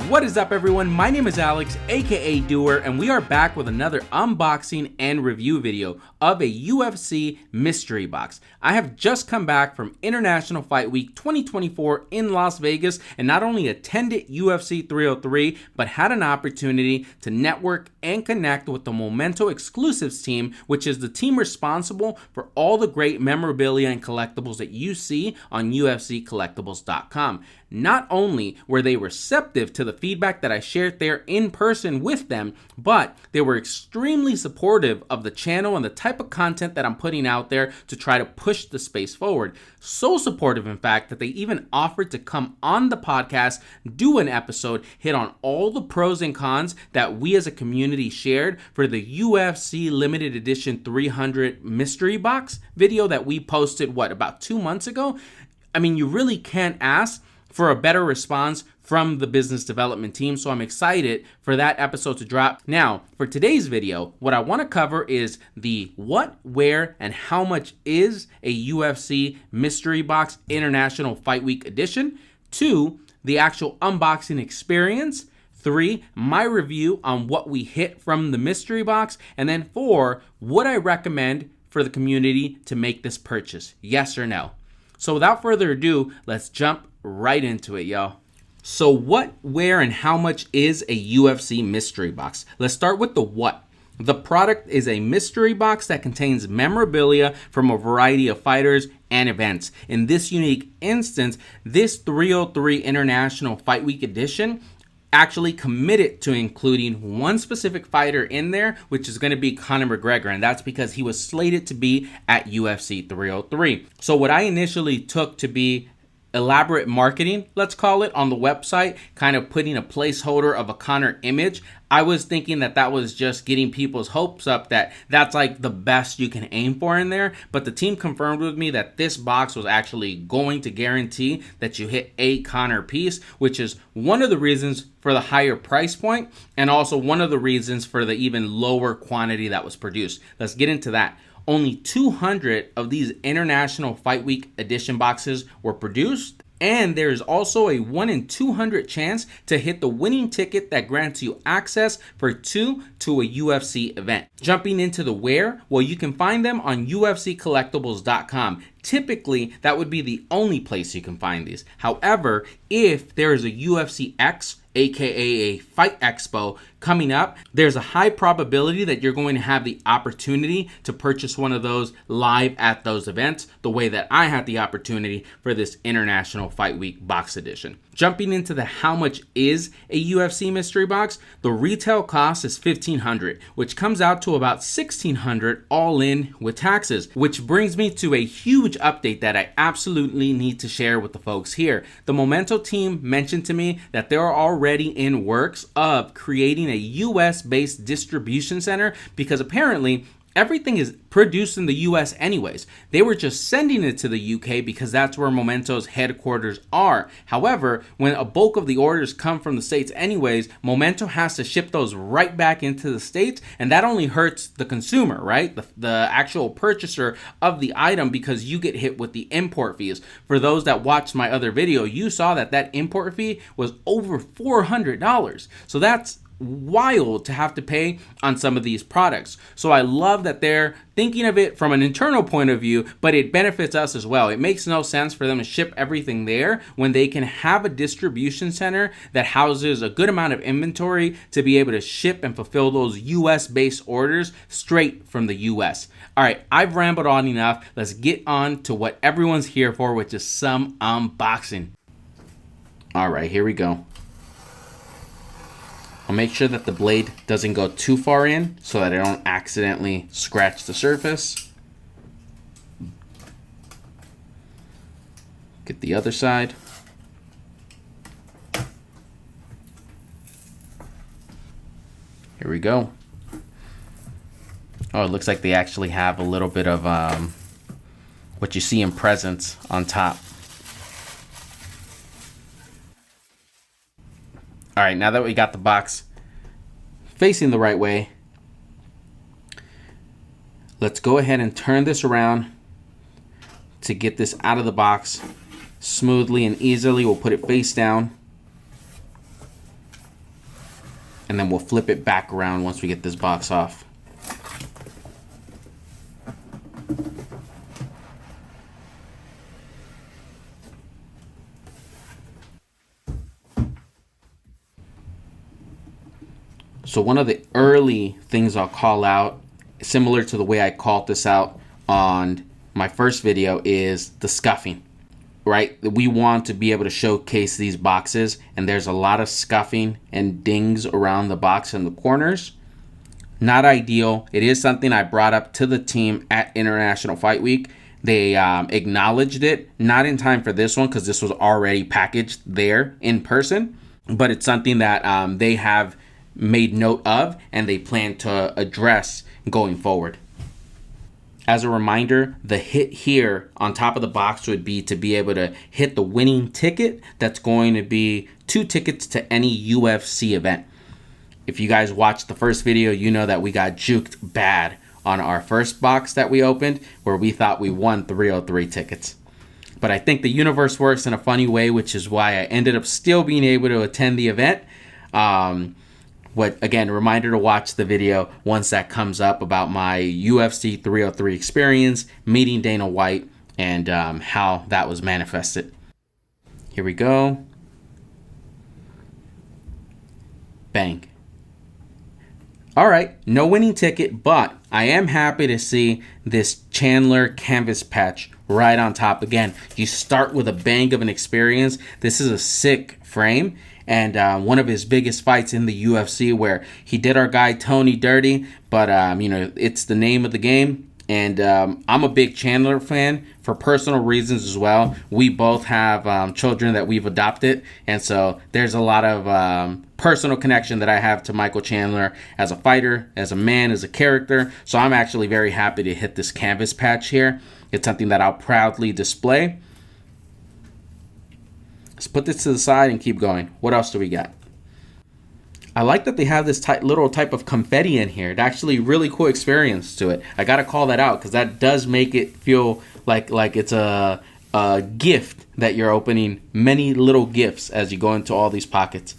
What is up, everyone? My name is Alex, aka Doer, and we are back with another unboxing and review video of a UFC Mystery Box. I have just come back from International Fight Week 2024 in Las Vegas and not only attended UFC 303, but had an opportunity to network and connect with the Memento Exclusives team, which is the team responsible for all the great memorabilia and collectibles that you see on UFCcollectibles.com. Not only were they receptive to the feedback that I shared there in person with them, but they were extremely supportive of the channel and the type of content that I'm putting out there to try to push the space forward. So supportive, in fact, that they even offered to come on the podcast, do an episode, hit on all the pros and cons that we as a community shared for the UFC Limited Edition 300 Mystery Box video that we posted, about 2 months ago? I mean, you really can't ask for a better response from the business development team, so I'm excited for that episode to drop. Now, for today's video, what I want to cover is the what, where, and how much is a UFC Mystery Box International Fight Week Edition. 2, the actual unboxing experience. 3, my review on what we hit from the mystery box. And then 4, would I recommend for the community to make this purchase? Yes or no? So without further ado, let's jump right into it, y'all. So what, where, and how much is a UFC mystery box? Let's start with the what. The product is a mystery box that contains memorabilia from a variety of fighters and events. In this unique instance, this 303 International Fight Week edition actually committed to including one specific fighter in there, which is going to be Conor McGregor, and that's because he was slated to be at UFC 303. So what I initially took to be elaborate marketing, let's call it, on the website, kind of putting a placeholder of a Conor image, I was thinking that that was just getting people's hopes up, that that's like the best you can aim for in there. But the team confirmed with me that this box was actually going to guarantee that you hit a Conor piece, which is one of the reasons for the higher price point and also one of the reasons for the even lower quantity that was produced. Let's get into that. Only 200 of these International Fight Week edition boxes were produced, and there is also a 1 in 200 chance to hit the winning ticket that grants you access for 2 to a UFC event. Jumping into the where, well, you can find them on UFCcollectibles.com. Typically, that would be the only place you can find these. However, if there is a UFCX, aka a Fight Expo, coming up, there's a high probability that you're going to have the opportunity to purchase one of those live at those events, the way that I had the opportunity for this International Fight Week box edition. Jumping into the how much is a UFC mystery box, the retail cost is $1,500, which comes out to about $1,600 all in with taxes, which brings me to a huge update that I absolutely need to share with the folks here. The Memento team mentioned to me that they're already in works of creating a US-based distribution center because apparently everything is produced in the US anyways. They were just sending it to the UK because that's where Memento's headquarters are. However, when a bulk of the orders come from the States anyways, Memento has to ship those right back into the States, and that only hurts the consumer, right? The actual purchaser of the item, because you get hit with the import fees. For those that watched my other video, you saw that import fee was over $400. So that's wild to have to pay on some of these products. So I love that they're thinking of it from an internal point of view, but it benefits us as well. It makes no sense for them to ship everything there when they can have a distribution center that houses a good amount of inventory to be able to ship and fulfill those US-based orders straight from the US. All right, I've rambled on enough. Let's get on to what everyone's here for, which is some unboxing. All right, here we go. I'll make sure that the blade doesn't go too far in so that I don't accidentally scratch the surface. Get the other side. Here we go. Oh, it looks like they actually have a little bit of what you see in presents on top. All right, now that we got the box facing the right way, let's go ahead and turn this around to get this out of the box smoothly and easily. We'll put it face down. and then we'll flip it back around once we get this box off. So one of the early things I'll call out, similar to the way I called this out on my first video, is the scuffing, right? We want to be able to showcase these boxes, and there's a lot of scuffing and dings around the box in the corners. Not ideal. It is something I brought up to the team at International Fight Week. They acknowledged it, not in time for this one because this was already packaged there in person, but it's something that they have made note of and they plan to address going forward. As a reminder, the hit here on top of the box would be to be able to hit the winning ticket. That's going to be 2 tickets to any UFC event. If you guys watched the first video, you know that we got juked bad on our first box that we opened, where we thought we won 303 tickets. But I think the universe works in a funny way, which is why I ended up still being able to attend the event. Again, reminder to watch the video once that comes up about my UFC 303 experience, meeting Dana White, and how that was manifested. Here we go. Bang. All right, no winning ticket, but I am happy to see this Chandler canvas patch right on top. Again, you start with a bang of an experience. This is a sick frame. And one of his biggest fights in the UFC, where he did our guy Tony dirty, but it's the name of the game. And I'm a big Chandler fan for personal reasons as well. We both have children that we've adopted, and so there's a lot of personal connection that I have to Michael Chandler as a fighter, as a man, as a character. So I'm actually very happy to hit this canvas patch here. It's something that I'll proudly display. Let's put this to the side and keep going. What else do we got? I like that they have this little type of confetti in here. It's actually a really cool experience to it. I got to call that out because that does make it feel like it's a gift that you're opening, many little gifts as you go into all these pockets.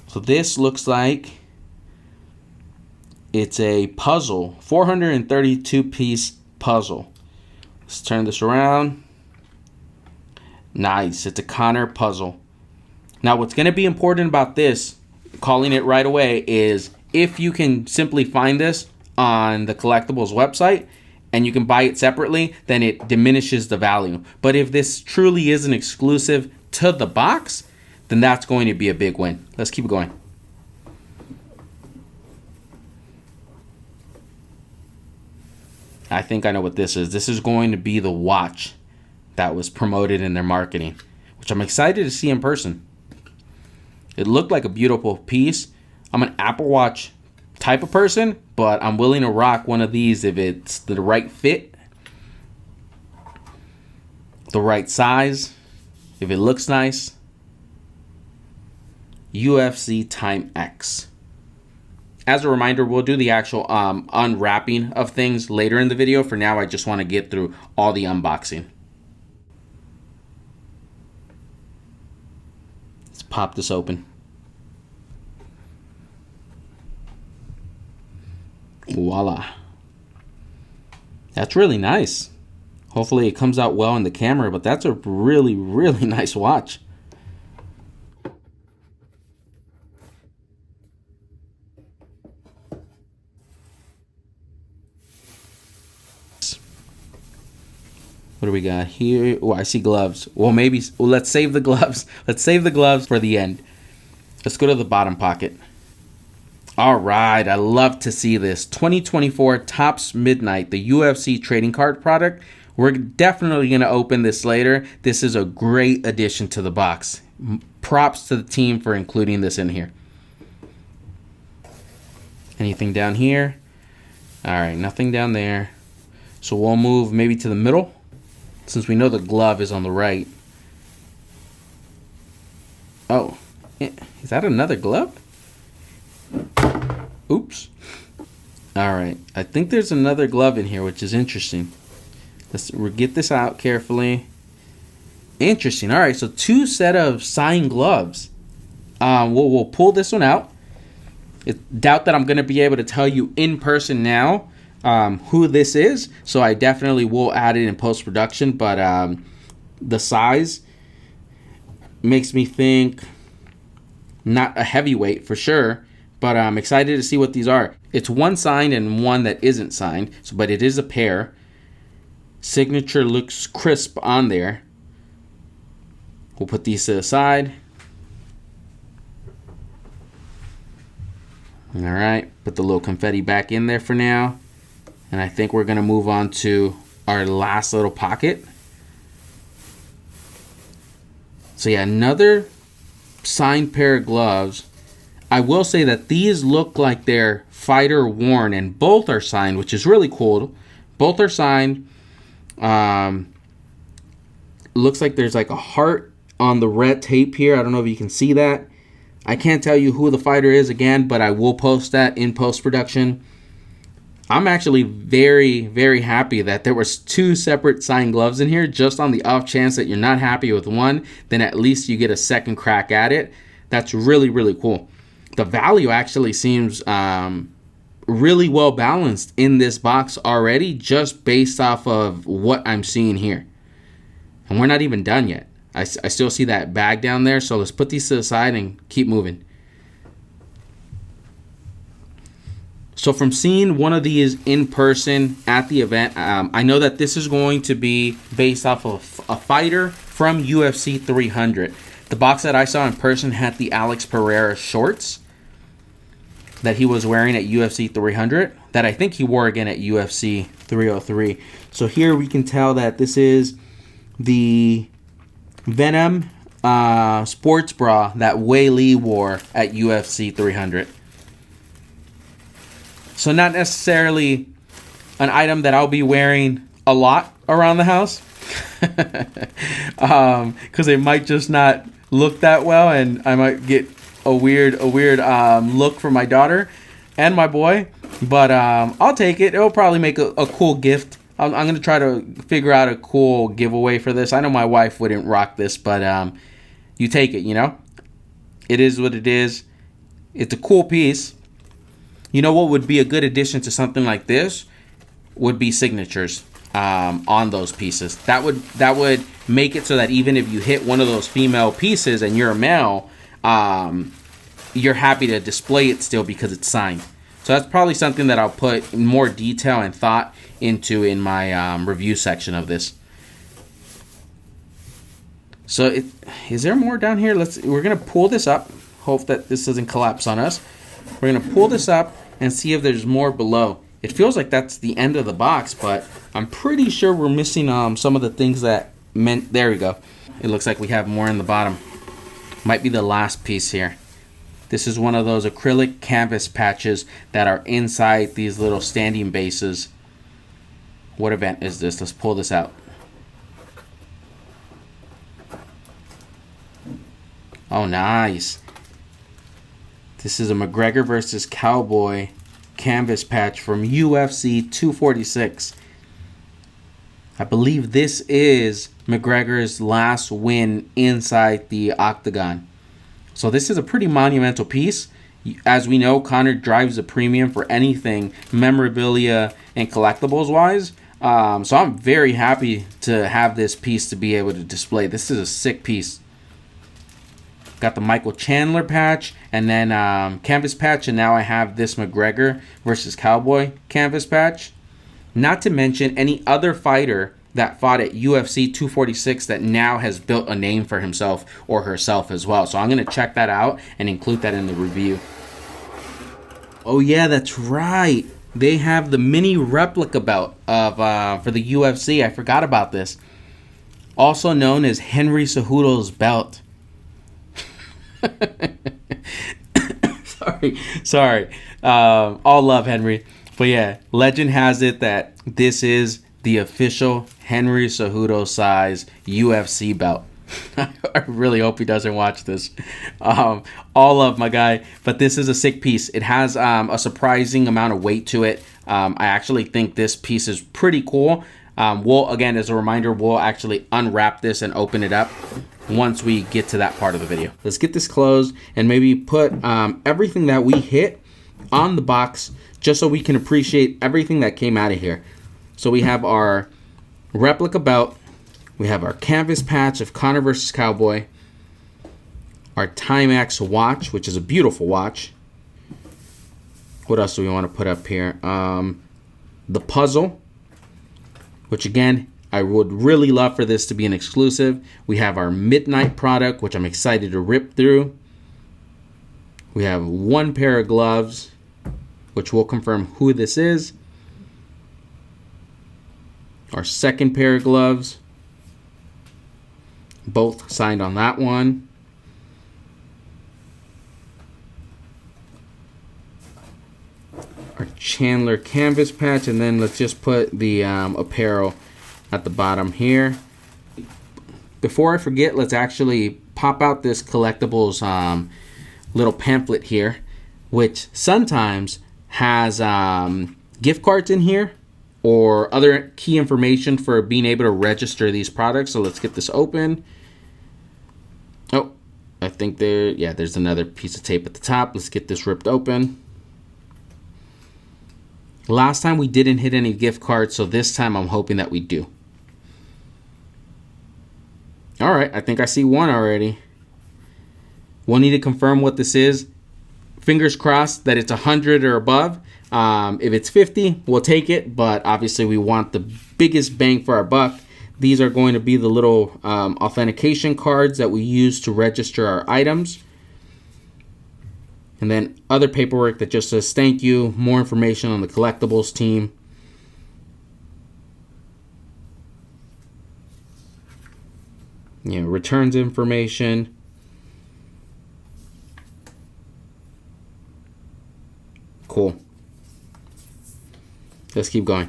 So this looks like it's a puzzle, 432-piece puzzle. Let's turn this around. Nice. It's a Connor puzzle. Now, what's going to be important about this, calling it right away, is if you can simply find this on the Collectibles website and you can buy it separately, then it diminishes the value. But if this truly is an exclusive to the box, then that's going to be a big win. Let's keep going. I think I know what this is. This is going to be the watch that was promoted in their marketing, which I'm excited to see in person. It looked like a beautiful piece. I'm an Apple Watch type of person, but I'm willing to rock one of these if it's the right fit, the right size, if it looks nice. UFC Time X. As a reminder, we'll do the actual unwrapping of things later in the video. For now, I just want to get through all the unboxing. Let's pop this open. Voila. That's really nice. Hopefully it comes out well in the camera, but that's a really, really nice watch. What do we got here? Oh, I see gloves. Well, let's save the gloves. Let's save the gloves for the end. Let's go to the bottom pocket. All right, I love to see this. 2024 Topps Midnight, the UFC trading card product. We're definitely going to open this later. This is a great addition to the box. Props to the team for including this in here. Anything down here? All right, nothing down there. So we'll move maybe to the middle, since we know the glove is on the right. Oh, is that another glove? Oops. All right, I think there's another glove in here, which is interesting. We'll get this out carefully. Interesting. All right, so 2 set of signed gloves. We'll pull this one out. Doubt that I'm going to be able to tell you in person now who this is, so I definitely will add it in post-production, but the size makes me think not a heavyweight for sure, but I'm excited to see what these are. It's one signed and one that isn't signed, but it is a pair. Signature looks crisp on there. We'll put these to the side. All right, put the little confetti back in there for now. And I think we're gonna move on to our last little pocket. So yeah, another signed pair of gloves. I will say that these look like they're fighter worn, and both are signed, which is really cool. Both are signed. Looks like there's like a heart on the red tape here. I don't know if you can see that. I can't tell you who the fighter is again, but I will post that in post-production. I'm actually very, very happy that there was 2 separate signed gloves in here, just on the off chance that you're not happy with one, then at least you get a second crack at it. That's really, really cool. The value actually seems really well balanced in this box already, just based off of what I'm seeing here. And we're not even done yet. I still see that bag down there, so let's put these to the side and keep moving. So from seeing one of these in person at the event, I know that this is going to be based off of a fighter from UFC 300. The box that I saw in person had the Alex Pereira shorts that he was wearing at UFC 300 that I think he wore again at UFC 303. So here we can tell that this is the Venom sports bra that Wei Lee wore at UFC 300. So not necessarily an item that I'll be wearing a lot around the house, because it might just not look that well, and I might get a weird look from my daughter and my boy. But I'll take it. It'll probably make a cool gift. I'm going to try to figure out a cool giveaway for this. I know my wife wouldn't rock this, but you take it, you know? It is what it is. It's a cool piece. You know what would be a good addition to something like this? Would be signatures on those pieces. That would make it so that even if you hit one of those female pieces and you're a male, you're happy to display it still because it's signed. So that's probably something that I'll put more detail and thought into in my review section of this. So is there more down here? We're gonna pull this up. Hope that this doesn't collapse on us. We're gonna pull this up and see if there's more below. It feels like that's the end of the box, but I'm pretty sure we're missing some of the things that meant. There we go. It looks like we have more in the bottom. Might be the last piece here. This is one of those acrylic canvas patches that are inside these little standing bases. What event is this? Let's pull this out. Oh, nice. This is a McGregor versus Cowboy canvas patch from UFC 246. I believe this is McGregor's last win inside the octagon. So this is a pretty monumental piece. As we know, Conor drives a premium for anything memorabilia and collectibles wise. So I'm very happy to have this piece to be able to display. This is a sick piece. Got the Michael Chandler patch and then canvas patch, and now I have this McGregor versus Cowboy canvas patch. Not to mention any other fighter that fought at UFC 246 that now has built a name for himself or herself as well. So I'm going to check that out and include that in the review. Oh yeah, that's right. They have the mini replica belt of for the UFC. I forgot about this. Also known as Henry Cejudo's belt. Sorry. All love, Henry. But yeah, legend has it that this is the official Henry Cejudo size UFC belt. I really hope he doesn't watch this. All love, my guy. But this is a sick piece. It has a surprising amount of weight to it. I actually think this piece is pretty cool. Again, as a reminder, we'll actually unwrap this and open it up once we get to that part of the video. Let's get this closed and maybe put everything that we hit on the box just so we can appreciate everything that came out of here. So we have our replica belt. We have our canvas patch of Conor vs. Cowboy. Our Timex watch, which is a beautiful watch. What else do we want to put up here? The puzzle, which again, I would really love for this to be an exclusive. We have our Midnight product, which I'm excited to rip through. We have one pair of gloves, which will confirm who this is. Our second pair of gloves, both signed on that one. Our Chandler canvas patch, and then let's just put the apparel at the bottom here. Before I forget, let's actually pop out this Collectibles little pamphlet here, which sometimes has gift cards in here or other key information for being able to register these products. So let's get this open. Oh, I think there's another piece of tape at the top. Let's get this ripped open. Last time we didn't hit any gift cards, so this time I'm hoping that we do. All right, I think I see one already. We'll need to confirm what this is. Fingers crossed that it's 100 or above. If it's 50, we'll take it, but obviously we want the biggest bang for our buck. These are going to be the little authentication cards that we use to register our items. And then other paperwork that just says thank you, more information on the Collectibles team. Returns information. Cool. Let's keep going.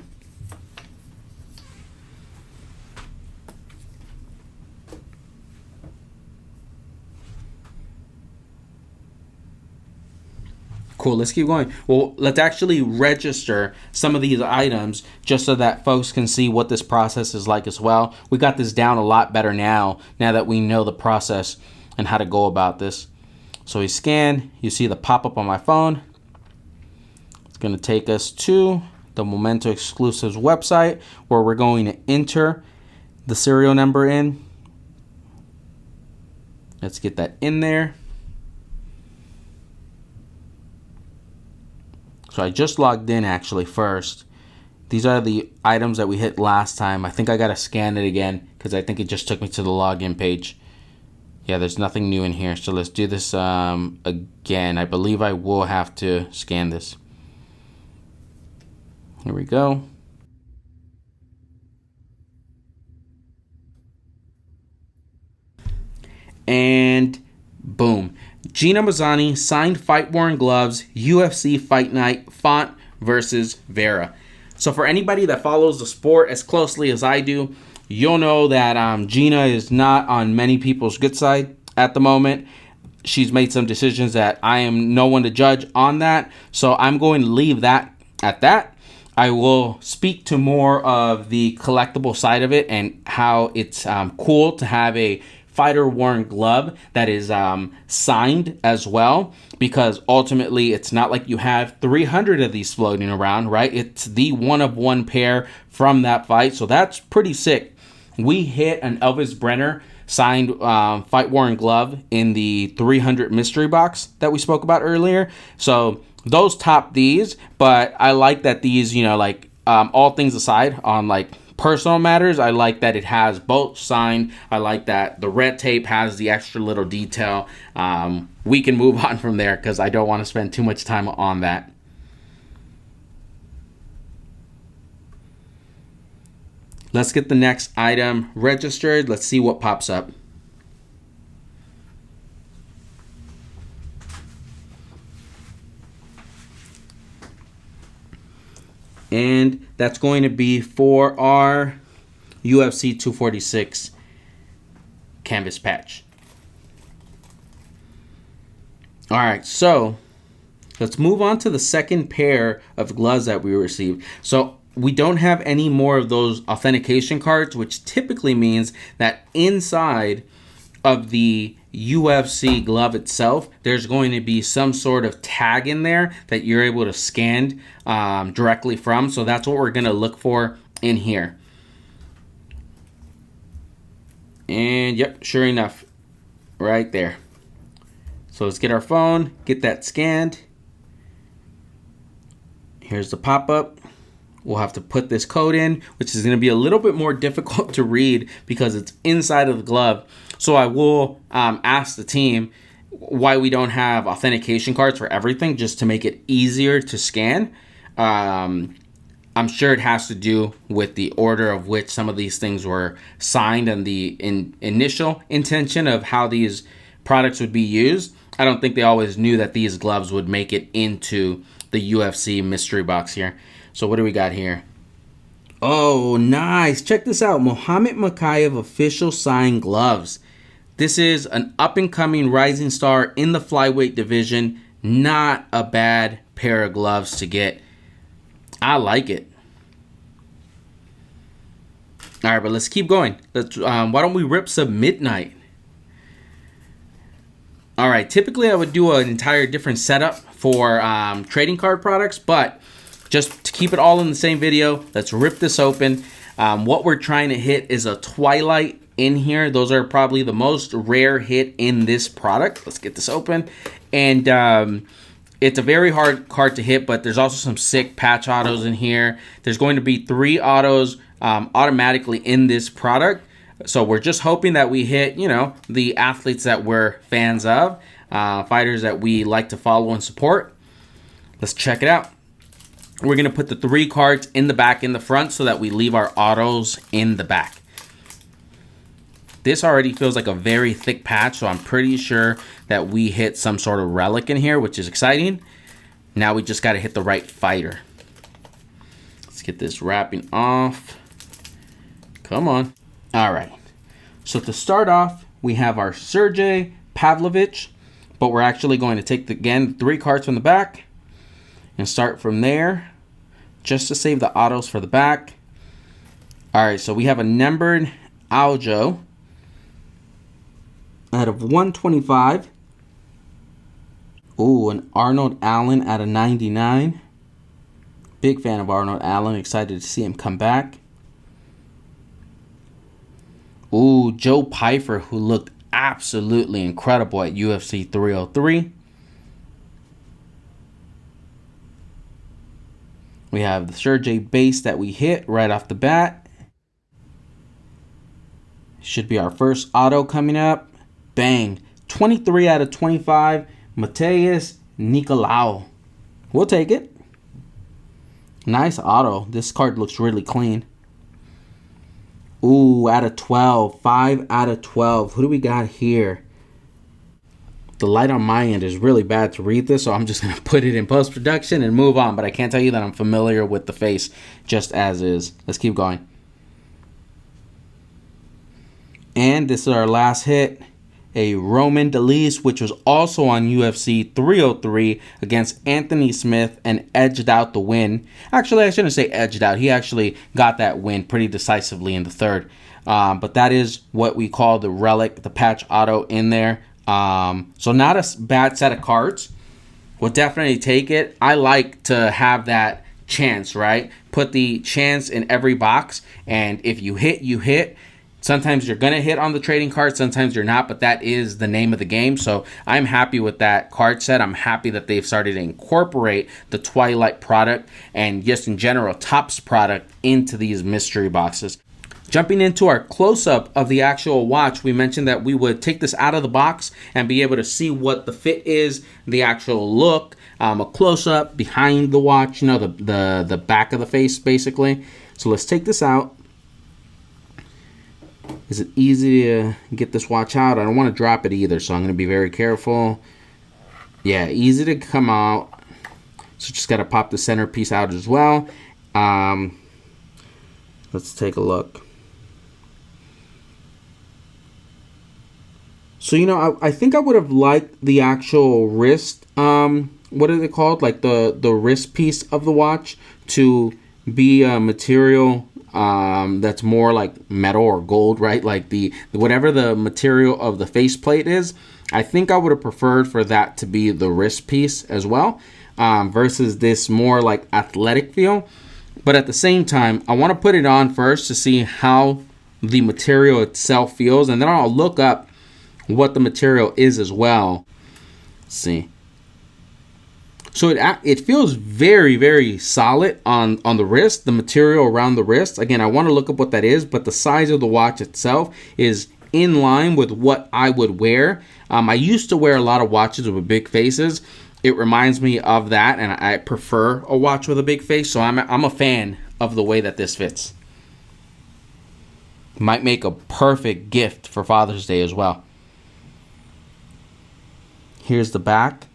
Cool, let's keep going. Well, let's actually register some of these items just so that folks can see what this process is like as well. We got this down a lot better now that we know the process and how to go about this. So we scan, you see the pop-up on my phone. It's gonna take us to the Memento Exclusives website where we're going to enter the serial number in. Let's get that in there. So I just logged in actually first. These are the items that we hit last time. I think I gotta scan it again because I think it just took me to the login page. Yeah, there's nothing new in here. So let's do this again. I believe I will have to scan this. Here we go. And boom. Gina Mazzani signed fight-worn gloves, UFC Fight Night, Font versus Vera. So for anybody that follows the sport as closely as I do, you'll know that Gina is not on many people's good side at the moment. She's made some decisions that I am no one to judge on that. So I'm going to leave that at that. I will speak to more of the collectible side of it and how it's cool to have a fighter worn glove that is signed as well, because ultimately it's not like you have 300 of these floating around, right? It's the one of one pair from that fight, so that's pretty sick. We hit an Elvis Brenner signed fight worn glove in the 300 mystery box that we spoke about earlier, so those top these. But I like that these, all things aside on personal matters, I like that it has both signed. I like that the red tape has the extra little detail. We can move on from there because I don't want to spend too much time on that. Let's get the next item registered. Let's see what pops up. And that's going to be for our UFC 246 canvas patch. All right, so let's move on to the second pair of gloves that we received. So we don't have any more of those authentication cards, which typically means that inside of the UFC glove itself, there's going to be some sort of tag in there that you're able to scan directly from. So that's what we're going to look for in here. And yep, sure enough, right there. So let's get our phone, get that scanned. Here's the pop-up. We'll have to put this code in, which is going to be a little bit more difficult to read because it's inside of the glove. So I will ask the team why we don't have authentication cards for everything, just to make it easier to scan. I'm sure it has to do with the order of which some of these things were signed and the initial intention of how these products would be used. I don't think they always knew that these gloves would make it into the UFC mystery box here. So what do we got here? Oh, nice. Check this out. Muhammad Mokaev official signed gloves. This is an up-and-coming rising star in the flyweight division. Not a bad pair of gloves to get. I like it. All right, but let's keep going. Why don't we rip some Midnight? All right, typically I would do an entire different setup for trading card products, but just to keep it all in the same video, let's rip this open. What we're trying to hit is a Twilight in here. Those are probably the most rare hit in this product. Let's get this open. And it's a very hard card to hit, but there's also some sick patch autos in here. There's going to be 3 autos automatically in this product. So we're just hoping that we hit, you know, the athletes that we're fans of, fighters that we like to follow and support. Let's check it out. We're going to put the 3 cards in the back, in the front, so that we leave our autos in the back. This already feels like a very thick patch, so I'm pretty sure that we hit some sort of relic in here, which is exciting. Now we just got to hit the right fighter. Let's get this wrapping off. Come on. All right. So to start off, we have our Sergey Pavlovich, but we're actually going to take, again, 3 cards from the back and start from there just to save the autos for the back. All right, so we have a numbered Aljo out of 125. Ooh, an Arnold Allen out of 99. Big fan of Arnold Allen. Excited to see him come back. Ooh, Joe Pyfer, who looked absolutely incredible at UFC 303. We have the Sergey base that we hit right off the bat. Should be our first auto coming up. Bang. 23 out of 25. Mateus Nicolau. We'll take it. Nice auto. This card looks really clean. Ooh, out of 12. 5 out of 12. Who do we got here? The light on my end is really bad to read this, so I'm just going to put it in post-production and move on. But I can't tell you that I'm familiar with the face just as is. Let's keep going. And this is our last hit. A Roman Delise, which was also on UFC 303 against Anthony Smith and edged out the win. Actually, I shouldn't say edged out. He actually got that win pretty decisively in the third. But that is what we call the relic, the patch auto in there. So not a bad set of cards. We'll definitely take it. I like to have that chance, right? Put the chance in every box, and if you hit, you hit. Sometimes you're going to hit on the trading card, sometimes you're not, but that is the name of the game. So I'm happy with that card set. I'm happy that they've started to incorporate the Twilight product and just in general Topps product into these mystery boxes. Jumping into our close-up of the actual watch, we mentioned that we would take this out of the box and be able to see what the fit is, the actual look, a close-up behind the watch, you know, the back of the face basically. So let's take this out. Is it easy to get this watch out? I don't want to drop it either, so I'm going to be very careful. Yeah, easy to come out. So just got to pop the centerpiece out as well. Let's take a look. So, you know, I think I would have liked the actual wrist, what are they called? Like the wrist piece of the watch to be a material that's more like metal or gold, right? Like the whatever the material of the faceplate is, I think I would have preferred for that to be the wrist piece as well, versus this more like athletic feel. But at the same time, I want to put it on first to see how the material itself feels, and then I'll look up what the material is as well. Let's see. So it feels very, very solid on the wrist, the material around the wrist. Again, I want to look up what that is, but the size of the watch itself is in line with what I would wear. I used to wear a lot of watches with big faces. It reminds me of that, and I prefer a watch with a big face, so I'm a fan of the way that this fits. Might make a perfect gift for Father's Day as well. Here's the back.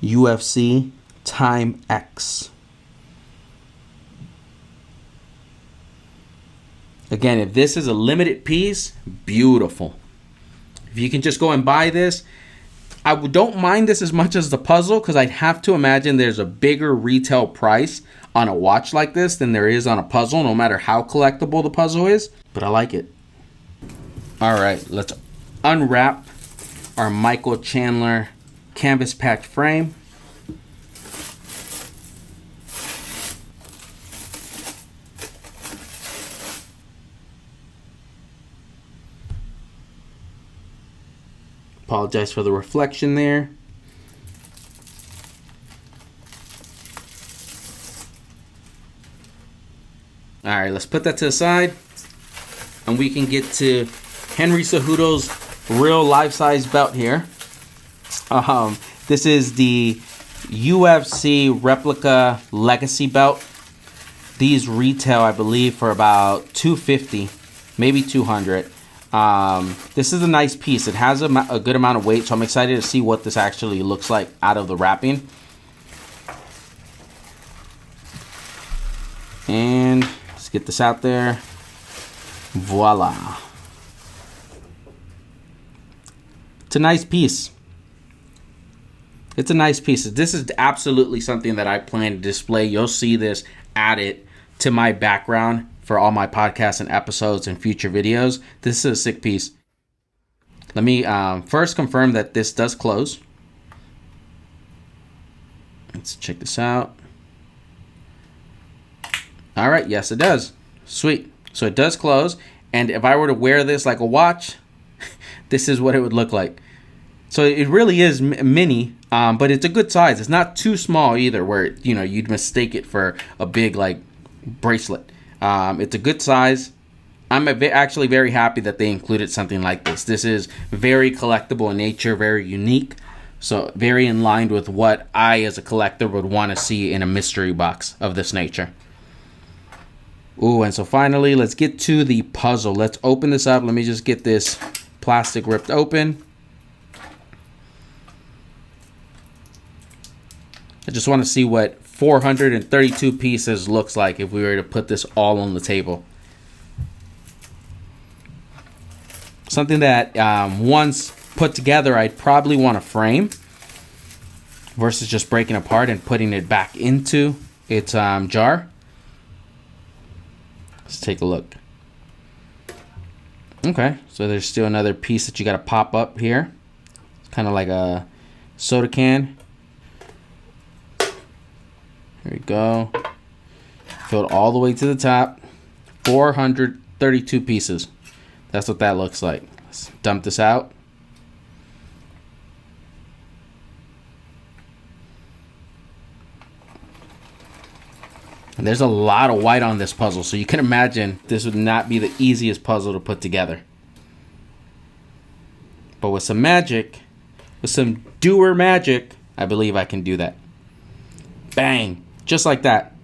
UFC Time X. Again, if this is a limited piece, beautiful. If you can just go and buy this, I don't mind this as much as the puzzle, because I'd have to imagine there's a bigger retail price on a watch like this than there is on a puzzle, no matter how collectible the puzzle is. But I like it. All right, let's unwrap our Michael Chandler canvas patch frame. Apologize for the reflection there. All right, let's put that to the side, and we can get to Henry Cejudo's real life-size belt here. This is the UFC replica legacy belt. These retail, I believe, for about $250, maybe $200. This is a nice piece. It has a good amount of weight, so I'm excited to see what this actually looks like out of the wrapping. And let's get this out there. Voila. It's a nice piece. It's a nice piece. This is absolutely something that I plan to display. You'll see this added to my background for all my podcasts and episodes and future videos. This is a sick piece. Let me first confirm that this does close. Let's check this out. All right, yes it does. Sweet. So it does close, and if I were to wear this like a watch, this is what it would look like. So it really is mini, but it's a good size. It's not too small either, where you'd mistake it for a big like bracelet. It's a good size. I'm actually very happy that they included something like this. This is very collectible in nature, very unique. So very in line with what I as a collector would want to see in a mystery box of this nature. Ooh, and so finally, let's get to the puzzle. Let's open this up. Let me just get this plastic ripped open. I just want to see what 432 pieces looks like if we were to put this all on the table. Something that once put together, I'd probably want to frame versus just breaking apart and putting it back into its jar. Let's take a look. Okay, so there's still another piece that you got to pop up here. It's kind of like a soda can. There we go. Filled all the way to the top. 432 pieces. That's what that looks like. Let's dump this out. And there's a lot of white on this puzzle, so you can imagine this would not be the easiest puzzle to put together. But with some magic, with some doer magic, I believe I can do that. Bang! Just like that.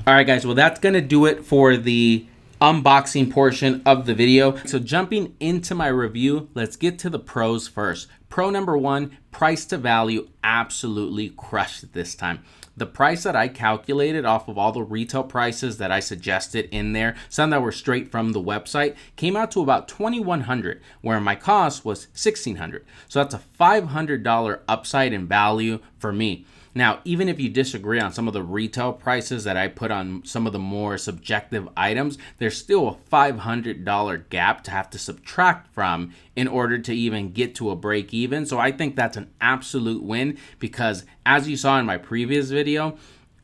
Alright guys, well that's going to do it for the unboxing portion of the video. So jumping into my review, let's get to the pros first. Pro number one, price to value absolutely crushed it this time. The price that I calculated off of all the retail prices that I suggested in there, some that were straight from the website, came out to about $2,100, where my cost was $1,600. So that's a $500 upside in value for me. Now, even if you disagree on some of the retail prices that I put on some of the more subjective items, there's still a $500 gap to have to subtract from in order to even get to a break even. So I think that's an absolute win, because as you saw in my previous video,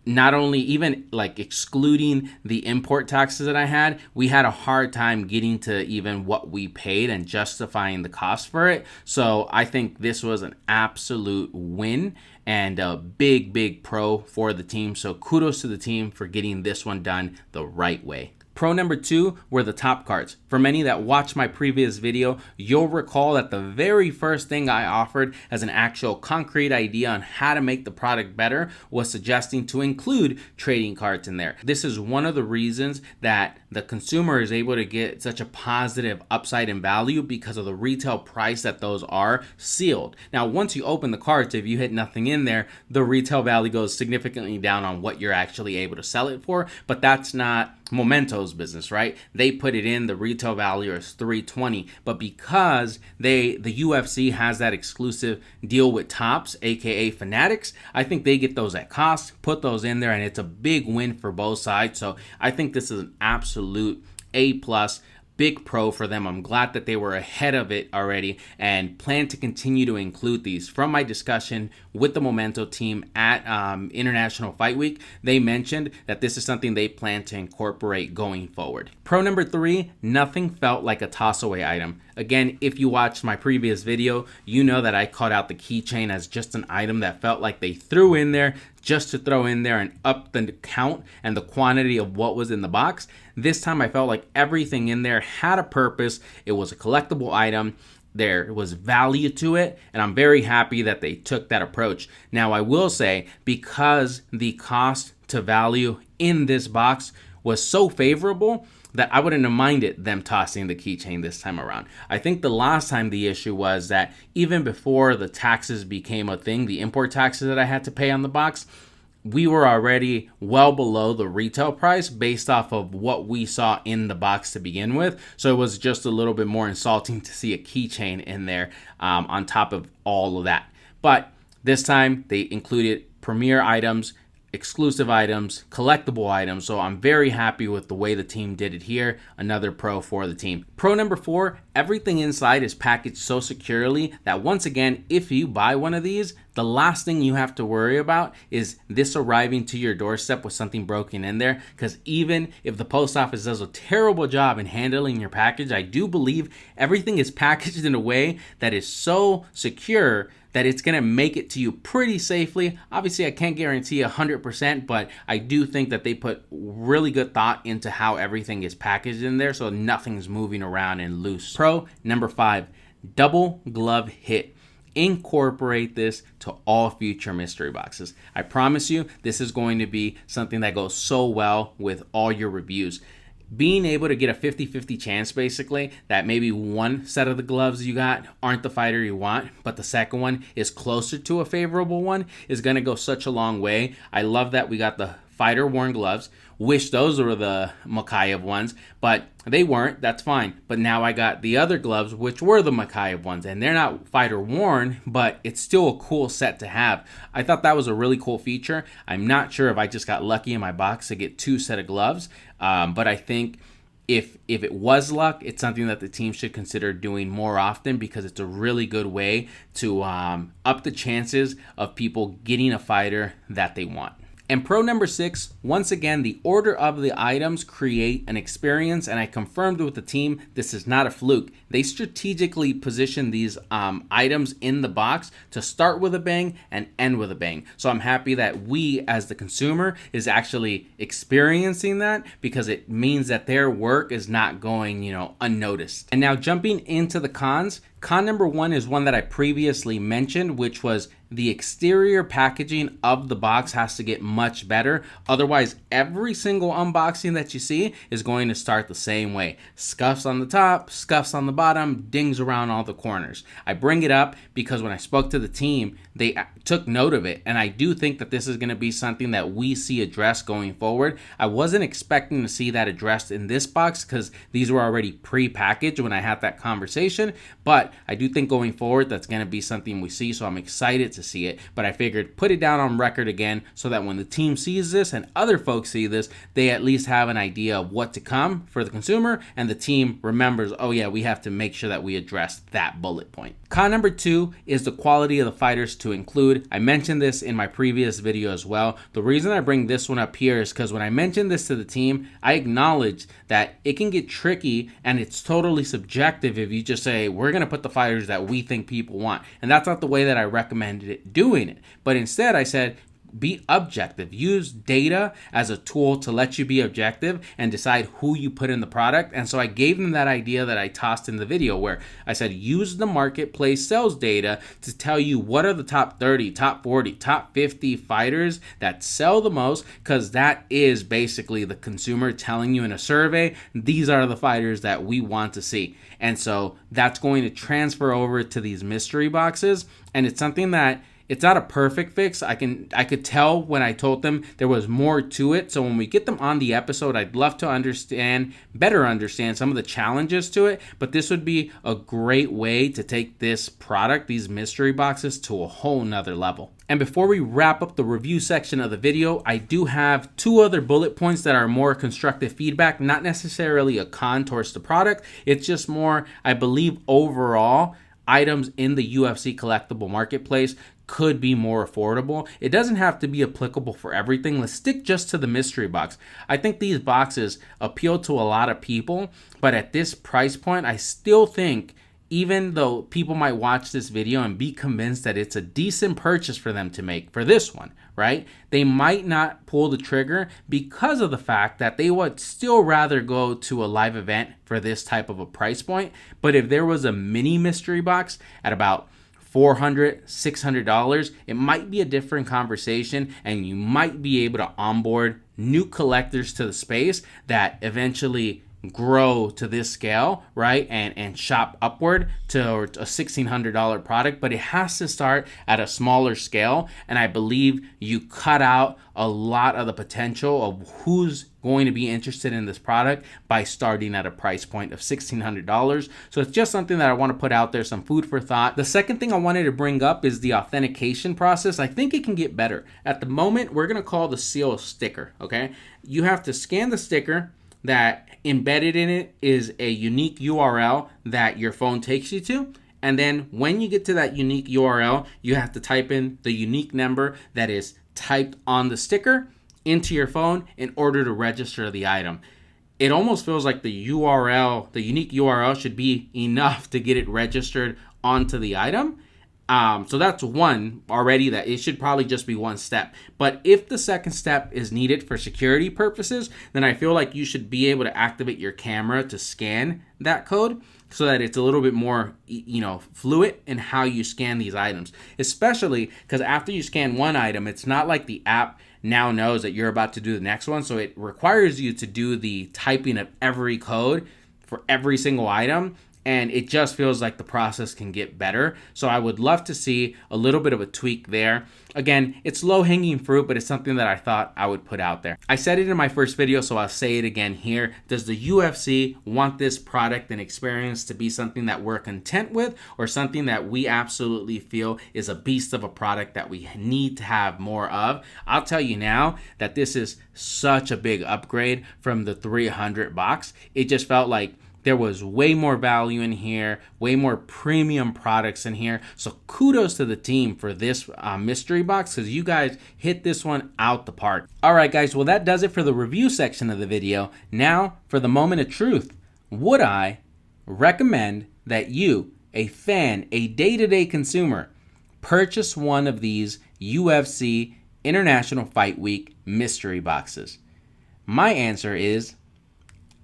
not only even like excluding the import taxes that I had, we had a hard time getting to even what we paid and justifying the cost for it. So I think this was an absolute win and a big pro for the team. So kudos to the team for getting this one done the right way. Pro number 2 were the top cards. For many that watched my previous video, you'll recall that the very first thing I offered as an actual concrete idea on how to make the product better was suggesting to include trading cards in there. This is one of the reasons that the consumer is able to get such a positive upside in value, because of the retail price that those are sealed. Now, once you open the cards, if you hit nothing in there, the retail value goes significantly down on what you're actually able to sell it for, but that's not Memento's business, right? They put it in, the retail value is $320, but because the UFC has that exclusive deal with Topps, aka Fanatics, I think they get those at cost, put those in there, and it's a big win for both sides. So I think this is an absolute A+, big pro for them. I'm glad that they were ahead of it already and plan to continue to include these. From my discussion with the Memento team at International Fight Week, they mentioned that this is something they plan to incorporate going forward. Pro number 3, nothing felt like a toss away item. Again, if you watched my previous video, you know that I called out the keychain as just an item that felt like they threw in there just to throw in there and up the count and the quantity of what was in the box. This time I felt like everything in there had a purpose. It was a collectible item. There was value to it, and I'm very happy that they took that approach. Now, I will say, because the cost to value in this box was so favorable, that I wouldn't have minded them tossing the keychain this time around. I think the last time the issue was that even before the taxes became a thing, the import taxes that I had to pay on the box, we were already well below the retail price based off of what we saw in the box to begin with. So it was just a little bit more insulting to see a keychain in there on top of all of that. But this time they included premier items, exclusive items, collectible items. So I'm very happy with the way the team did it here. Another pro for the team. Pro number 4, everything inside is packaged so securely that once again, if you buy one of these, the last thing you have to worry about is this arriving to your doorstep with something broken in there. Because even if the post office does a terrible job in handling your package, I do believe everything is packaged in a way that is so secure that it's going to make it to you pretty safely. Obviously, I can't guarantee 100%, but I do think that they put really good thought into how everything is packaged in there, so nothing's moving around and loose. Pro number 5, double glove hit. Incorporate this to all future mystery boxes. I promise you, this is going to be something that goes so well with all your reviews. Being able to get a 50-50 chance, basically, that maybe one set of the gloves you got aren't the fighter you want, but the second one is closer to a favorable one, is going to go such a long way. I love that we got the fighter worn gloves. Wish those were the Makayev ones, but they weren't. That's fine. But now I got the other gloves, which were the Makayev ones, and they're not fighter worn, but it's still a cool set to have. I thought that was a really cool feature. I'm not sure if I just got lucky in my box to get 2 sets of gloves, but I think if it was luck, it's something that the team should consider doing more often, because it's a really good way to up the chances of people getting a fighter that they want. And pro number 6, once again, the order of the items create an experience, and I confirmed with the team this is not a fluke. They strategically position these items in the box to start with a bang and end with a bang. So I'm happy that we, as the consumer, is actually experiencing that, because it means that their work is not going, unnoticed. And now jumping into the cons. Con number 1 is one that I previously mentioned, which was the exterior packaging of the box has to get much better. Otherwise, every single unboxing that you see is going to start the same way. Scuffs on the top, scuffs on the bottom, dings around all the corners. I bring it up because when I spoke to the team, they took note of it, and I do think that this is going to be something that we see addressed going forward. I wasn't expecting to see that addressed in this box because these were already pre-packaged when I had that conversation, but I do think going forward that's going to be something we see, so I'm excited to see it. But I figured put it down on record again so that when the team sees this and other folks see this, they at least have an idea of what to come for the consumer, and the team remembers, oh yeah, we have to make sure that we address that bullet point. Con number 2 is the quality of the fighters to include. I mentioned this in my previous video as well. The reason I bring this one up here is because when I mentioned this to the team, I acknowledged that it can get tricky and it's totally subjective if you just say, we're going to put the fighters that we think people want. And that's not the way that I recommended it doing it. But instead I said, be objective. Use data as a tool to let you be objective and decide who you put in the product. And so I gave them that idea that I tossed in the video where I said, use the marketplace sales data to tell you what are the top 30, top 40, top 50 fighters that sell the most, because that is basically the consumer telling you in a survey, these are the fighters that we want to see. And so that's going to transfer over to these mystery boxes. And it's something that it's not a perfect fix. I could tell when I told them there was more to it. So when we get them on the episode, I'd love to better understand some of the challenges to it. But this would be a great way to take this product, these mystery boxes, to a whole nother level. And before we wrap up the review section of the video, I do have 2 other bullet points that are more constructive feedback, not necessarily a con towards the product. It's just more, I believe, overall, items in the UFC collectible marketplace could be more affordable. It doesn't have to be applicable for everything. Let's stick just to the mystery box. I think these boxes appeal to a lot of people, but at this price point, I still think, even though people might watch this video and be convinced that it's a decent purchase for them to make for this one, right? They might not pull the trigger because of the fact that they would still rather go to a live event for this type of a price point. But if there was a mini mystery box at about $400, $600, it might be a different conversation, and you might be able to onboard new collectors to the space that eventually grow to this scale, right? And shop upward to a $1,600 product, but it has to start at a smaller scale. And I believe you cut out a lot of the potential of who's going to be interested in this product by starting at a price point of $1,600. So it's just something that I want to put out there, some food for thought. The second thing I wanted to bring up is the authentication process. I think it can get better. At the moment, we're going to call the seal a sticker, okay? You have to scan the sticker. That embedded in it is a unique URL that your phone takes you to. And then when you get to that unique URL, you have to type in the unique number that is typed on the sticker into your phone in order to register the item. It almost feels like the unique URL should be enough to get it registered onto the item. So that's one already, that it should probably just be one step. But if the second step is needed for security purposes, then I feel like you should be able to activate your camera to scan that code so that it's a little bit more, fluid in how you scan these items. Especially because after you scan one item, it's not like the app now knows that you're about to do the next one. So it requires you to do the typing of every code for every single item. And it just feels like the process can get better. So I would love to see a little bit of a tweak there. Again, it's low-hanging fruit, but it's something that I thought I would put out there. I said it in my first video, so I'll say it again here. Does the UFC want this product and experience to be something that we're content with, or something that we absolutely feel is a beast of a product that we need to have more of? I'll tell you now that this is such a big upgrade from the 300 box. It just felt like there was way more value in here, way more premium products in here. So kudos to the team for this mystery box, because you guys hit this one out the park. All right, guys, well, that does it for the review section of the video. Now for the moment of truth. Would I recommend that you, a fan, a day-to-day consumer, purchase one of these UFC International Fight Week mystery boxes? My answer is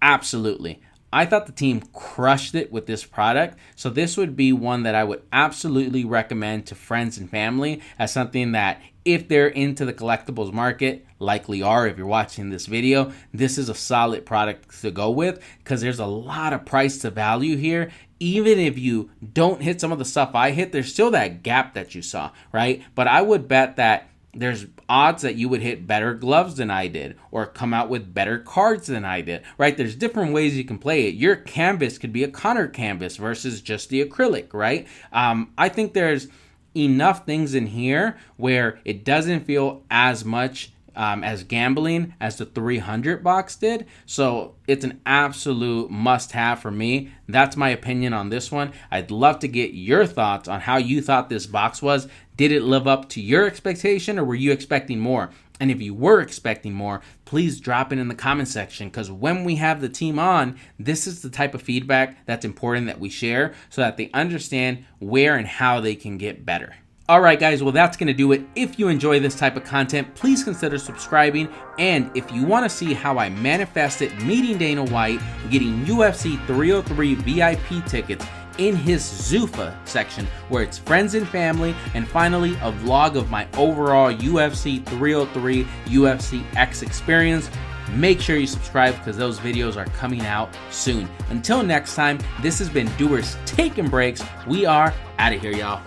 absolutely. I thought the team crushed it with this product, so this would be one that I would absolutely recommend to friends and family as something that, if they're into the collectibles market, likely are if you're watching this video, this is a solid product to go with, because there's a lot of price to value here. Even if you don't hit some of the stuff I hit, there's still that gap that you saw, right? But I would bet that there's odds that you would hit better gloves than I did or come out with better cards than I did, right? There's different ways you can play it. Your canvas could be a Connor canvas versus just the acrylic, right? I think there's enough things in here where it doesn't feel as much as gambling as the 300 box did. So it's an absolute must-have for me. That's my opinion on this one. I'd love to get your thoughts on how you thought this box was. Did it live up to your expectation, or were you expecting more? And if you were expecting more, please drop it in the comment section, because when we have the team on, this is the type of feedback that's important that we share so that they understand where and how they can get better. Alright guys, well that's going to do it. If you enjoy this type of content, please consider subscribing. And if you want to see how I manifested meeting Dana White, getting UFC 303 VIP tickets in his Zuffa section, where it's friends and family, and finally a vlog of my overall UFC 303 UFCX experience, make sure you subscribe because those videos are coming out soon. Until next time, this has been Doers Taking Breaks. We are out of here, y'all.